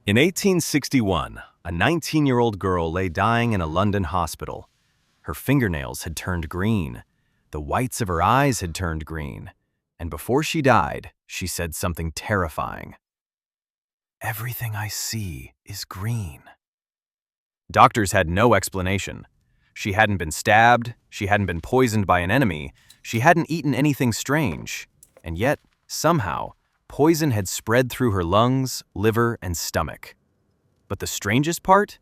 In 1861, a 19-year-old girl lay dying in a London hospital. Her fingernails had turned green, the whites of her eyes had turned green, and before she died, she said something terrifying. "Everything I see is green." Doctors had no explanation. She hadn't been stabbed, she hadn't been poisoned by an enemy, she hadn't eaten anything strange, and yet, somehow, poison had spread through her lungs, liver, and stomach. But the strangest part?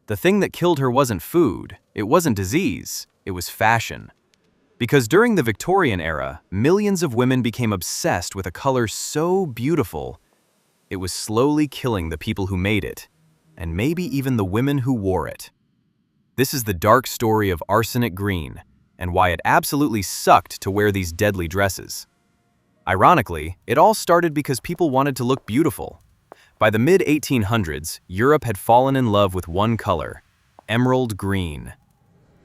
The thing that killed her wasn't food, it wasn't disease, it was fashion. Because during the Victorian era, millions of women became obsessed with a color so beautiful, it was slowly killing the people who made it, and maybe even the women who wore it. This is the dark story of Arsenic Green, and why it absolutely sucked to wear these deadly dresses. Ironically, it all started because people wanted to look beautiful. By the mid-1800s, Europe had fallen in love with one color, emerald green.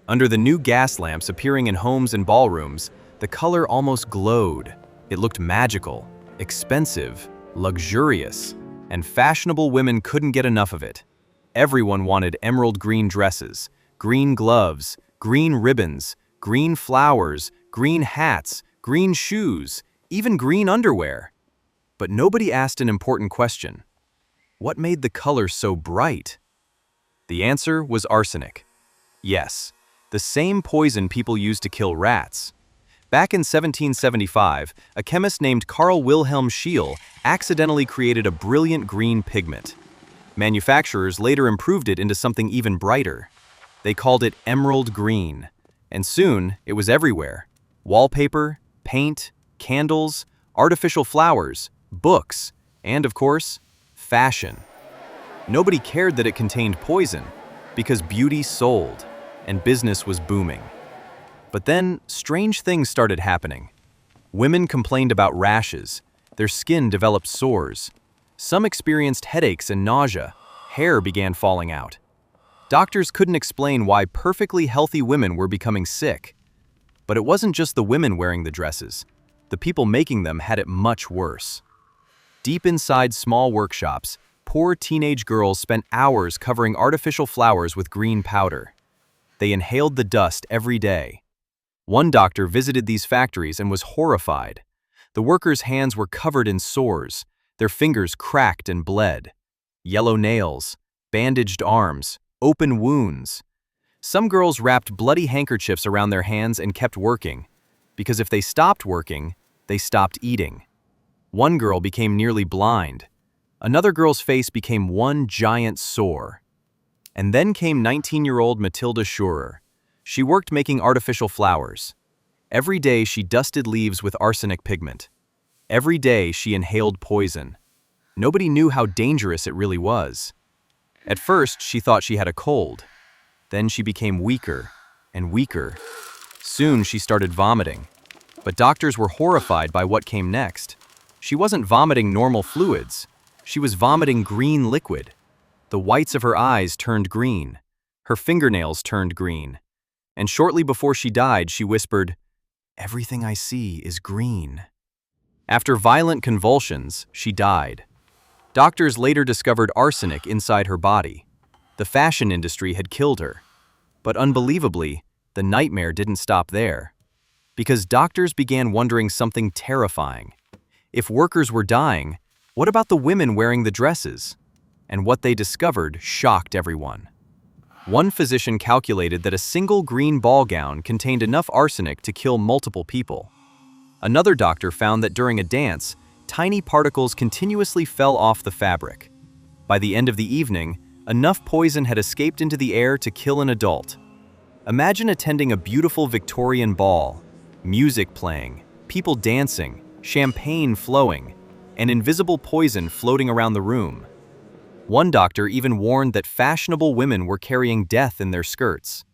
Under the new gas lamps appearing in homes and ballrooms, the color almost glowed. It looked magical, expensive, luxurious, and fashionable women couldn't get enough of it. Everyone wanted emerald green dresses, green gloves, green ribbons, green flowers, green hats, green shoes, even green underwear. But nobody asked an important question. What made the color so bright? The answer was arsenic. Yes, the same poison people used to kill rats. Back in 1775, a chemist named Carl Wilhelm Scheele accidentally created a brilliant green pigment. Manufacturers later improved it into something even brighter. They called it emerald green, and soon it was everywhere. Wallpaper, paint, candles, artificial flowers, books, and of course, fashion. Nobody cared that it contained poison, because beauty sold, and business was booming. But then, strange things started happening. Women complained about rashes, their skin developed sores. Some experienced headaches and nausea, hair began falling out. Doctors couldn't explain why perfectly healthy women were becoming sick. But it wasn't just the women wearing the dresses. The people making them had it much worse. Deep inside small workshops, poor teenage girls spent hours covering artificial flowers with green powder. They inhaled the dust every day. One doctor visited these factories and was horrified. The workers' hands were covered in sores, their fingers cracked and bled. Yellow nails, bandaged arms, open wounds. Some girls wrapped bloody handkerchiefs around their hands and kept working, because if they stopped working, they stopped eating. One girl became nearly blind. Another girl's face became one giant sore. And then came 19-year-old Matilda Schurer. She worked making artificial flowers. Every day she dusted leaves with arsenic pigment. Every day she inhaled poison. Nobody knew how dangerous it really was. At first, she thought she had a cold. Then she became weaker and weaker. Soon she started vomiting. But doctors were horrified by what came next. She wasn't vomiting normal fluids. She was vomiting green liquid. The whites of her eyes turned green. Her fingernails turned green. And shortly before she died, she whispered, "Everything I see is green." After violent convulsions, she died. Doctors later discovered arsenic inside her body. The fashion industry had killed her. But unbelievably, the nightmare didn't stop there. Because doctors began wondering something terrifying. If workers were dying, what about the women wearing the dresses? And what they discovered shocked everyone. One physician calculated that a single green ball gown contained enough arsenic to kill multiple people. Another doctor found that during a dance, tiny particles continuously fell off the fabric. By the end of the evening, enough poison had escaped into the air to kill an adult. Imagine attending a beautiful Victorian ball, music playing, people dancing, champagne flowing, and invisible poison floating around the room. One doctor even warned that fashionable women were carrying death in their skirts.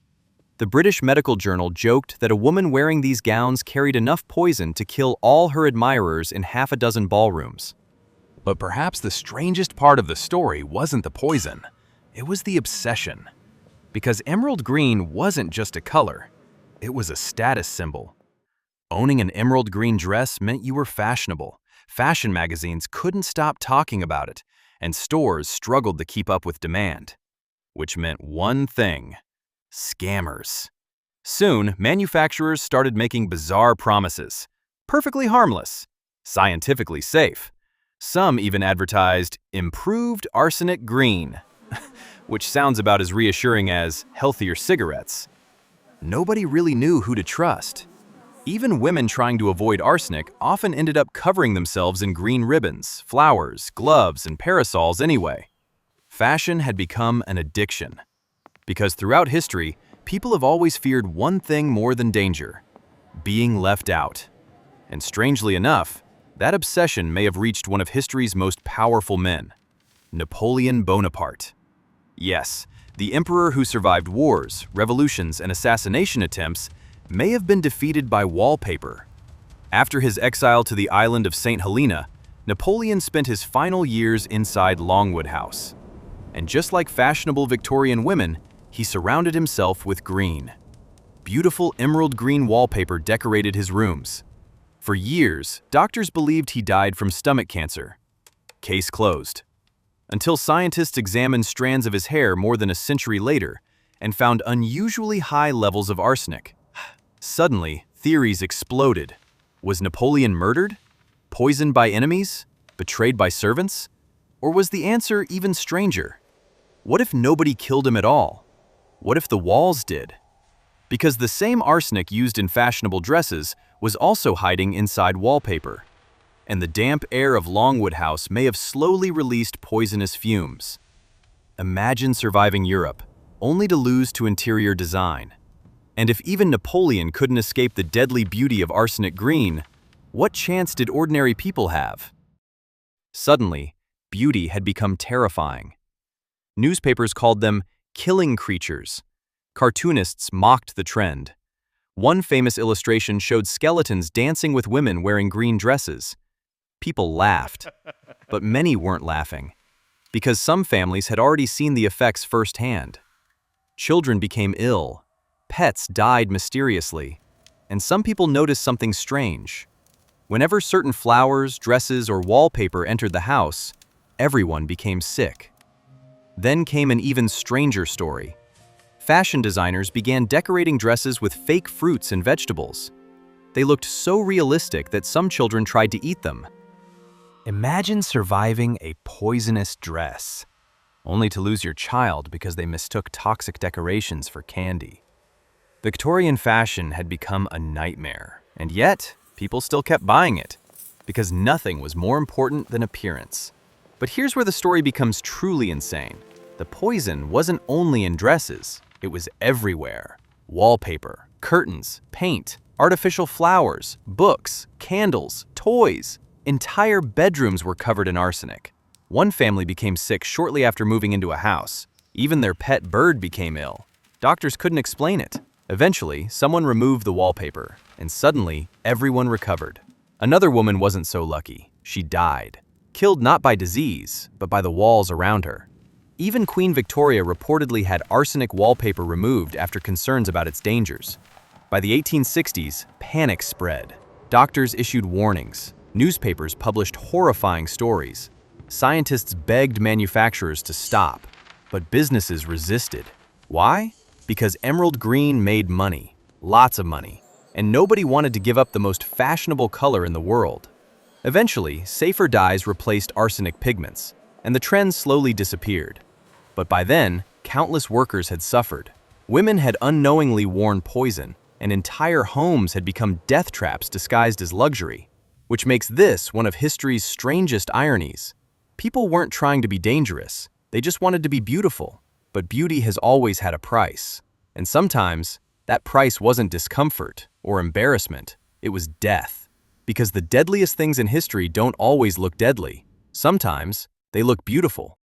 The British Medical Journal joked that a woman wearing these gowns carried enough poison to kill all her admirers in half a dozen ballrooms. But perhaps the strangest part of the story wasn't the poison. It was the obsession. Because emerald green wasn't just a color. It was a status symbol. Owning an emerald green dress meant you were fashionable. Fashion magazines couldn't stop talking about it, and stores struggled to keep up with demand, which meant one thing: scammers. Soon, manufacturers started making bizarre promises, perfectly harmless, scientifically safe. Some even advertised improved arsenic green, which sounds about as reassuring as healthier cigarettes. Nobody really knew who to trust. Even women trying to avoid arsenic often ended up covering themselves in green ribbons, flowers, gloves, and parasols anyway. Fashion had become an addiction. Because throughout history, people have always feared one thing more than danger: being left out. And strangely enough, that obsession may have reached one of history's most powerful men, Napoleon Bonaparte. Yes, the emperor who survived wars, revolutions, and assassination attempts may have been defeated by wallpaper. After his exile to the island of St. Helena, Napoleon spent his final years inside Longwood House. And just like fashionable Victorian women, he surrounded himself with green. Beautiful emerald green wallpaper decorated his rooms. For years, doctors believed he died from stomach cancer. Case closed. Until scientists examined strands of his hair more than a century later and found unusually high levels of arsenic. Suddenly, theories exploded. Was Napoleon murdered? Poisoned by enemies? Betrayed by servants? Or was the answer even stranger? What if nobody killed him at all? What if the walls did? Because the same arsenic used in fashionable dresses was also hiding inside wallpaper. And the damp air of Longwood House may have slowly released poisonous fumes. Imagine surviving Europe, only to lose to interior design. And if even Napoleon couldn't escape the deadly beauty of arsenic green, what chance did ordinary people have? Suddenly, beauty had become terrifying. Newspapers called them killing creatures. Cartoonists mocked the trend. One famous illustration showed skeletons dancing with women wearing green dresses. People laughed, but many weren't laughing, because some families had already seen the effects firsthand. Children became ill. Pets died mysteriously, and some people noticed something strange. Whenever certain flowers, dresses, or wallpaper entered the house, everyone became sick. Then came an even stranger story. Fashion designers began decorating dresses with fake fruits and vegetables. They looked so realistic that some children tried to eat them. Imagine surviving a poisonous dress, only to lose your child because they mistook toxic decorations for candy. Victorian fashion had become a nightmare, and yet people still kept buying it, because nothing was more important than appearance. But here's where the story becomes truly insane. The poison wasn't only in dresses, it was everywhere. Wallpaper, curtains, paint, artificial flowers, books, candles, toys. Entire bedrooms were covered in arsenic. One family became sick shortly after moving into a house. Even their pet bird became ill. Doctors couldn't explain it. Eventually, someone removed the wallpaper, and suddenly, everyone recovered. Another woman wasn't so lucky. She died, killed not by disease, but by the walls around her. Even Queen Victoria reportedly had arsenic wallpaper removed after concerns about its dangers. By the 1860s, panic spread. Doctors issued warnings. Newspapers published horrifying stories. Scientists begged manufacturers to stop, but businesses resisted. Why? Because emerald green made money, lots of money, and nobody wanted to give up the most fashionable color in the world. Eventually, safer dyes replaced arsenic pigments, and the trend slowly disappeared. But by then, countless workers had suffered. Women had unknowingly worn poison, and entire homes had become death traps disguised as luxury, which makes this one of history's strangest ironies. People weren't trying to be dangerous, they just wanted to be beautiful. But beauty has always had a price, and sometimes that price wasn't discomfort or embarrassment, it was death. Because the deadliest things in history don't always look deadly. Sometimes they look beautiful.